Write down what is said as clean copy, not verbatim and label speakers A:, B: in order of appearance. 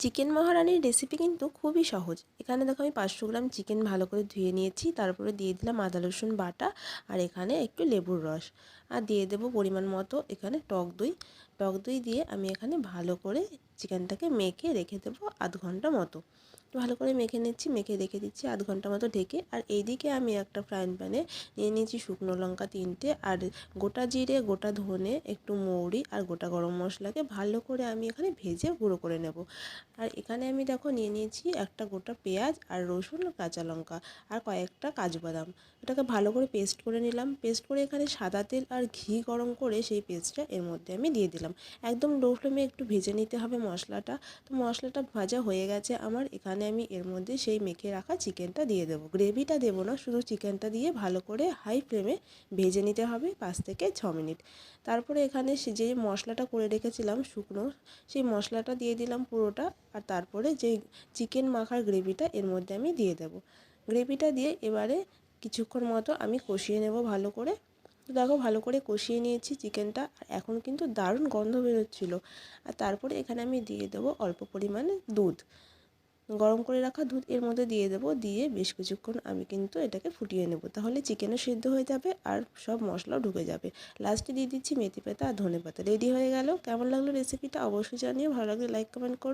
A: Chicken মহারানির recipe কিন্তু খুবই সহজ। এখানে দেখো আমি 500 গ্রাম চিকেন ভালো করে ধুয়ে নিয়েছি, তারপরে দিয়ে দিলাম আদা রসুন বাটা, আর এখানে একটু লেবুর রস, আর দিয়ে দেবো পরিমাণ মতো এখানে টক দই। টক দই দিয়ে আমি এখানে ভালো করে চিকেনটাকে মেখে রেখে দেবো আধ ঘন্টা মতো। ভালো করে মেখে নিচ্ছি, মেখে রেখে দিচ্ছি আধ ঘন্টা মতো ঢেকে। আর এইদিকে আমি একটা ফ্রাইং প্যানে নিয়ে নিয়েছি শুকনো লঙ্কা 3টে, আর গোটা জিরে, গোটা ধনে, একটু মৌরি আর গোটা গরম মশলাকে ভালো করে আমি এখানে ভেজে গুঁড়ো করে নেব। আর এখানে আমি দেখো নিয়ে নিয়েছি একটা গোটা পেঁয়াজ আর রসুন, কাঁচা লঙ্কা আর কয়েকটা কাজু বাদাম। এটাকে ভালো করে পেস্ট করে নিলাম। পেস্ট করে এখানে সাদা তেল আর ঘি গরম করে সেই পেস্টটা এর মধ্যে আমি দিয়ে দিলাম। একদম লো ফ্লেমে একটু ভেজে নিতে হবে মশলাটা। তো মশলাটা ভাজা হয়ে গেছে আমার। এখানে আমি এর মধ্যে সেই মেখে রাখা চিকেনটা দিয়ে দেবো। গ্রেভিটা দেবো না, শুধু চিকেনটা দিয়ে ভালো করে হাই ফ্লেমে ভেজে নিতে হবে 5 থেকে 6 মিনিট। তারপরে এখানে যে মশলাটা করে রেখেছিলাম শুকনো, সেই মশলাটা দিয়ে দিলাম পুরোটা। আর তারপরে যে চিকেন মাখার গ্রেভিটা এর মধ্যে আমি দিয়ে দেব। গ্রেভিটা দিয়ে এবারে কিছুক্ষণ মতো আমি কষিয়ে নেব ভালো করে। তো দেখো ভালো করে কষিয়ে নিয়েছি চিকেনটা, আর এখন কিন্তু দারুণ গন্ধ বেরোচ্ছিলো। আর তারপরে এখানে আমি দিয়ে দেবো অল্প পরিমাণে দুধ, গরম করে রাখা দুধ এর মধ্যে দিয়ে দেবো। দিয়ে বেশ কিছুক্ষণ আমি কিন্তু এটাকে ফুটিয়ে নেব, তাহলে চিকেনও সিদ্ধ হয়ে যাবে আর সব মশলাও ঢুকে যাবে। লাস্টে দিয়ে দিচ্ছি মেথি পাতা আর ধনে পাতা। রেডি হয়ে গেল। কেমন লাগলো রেসিপিটা অবশ্যই জানিও, ভালো লাগলে লাইক কমেন্ট করো।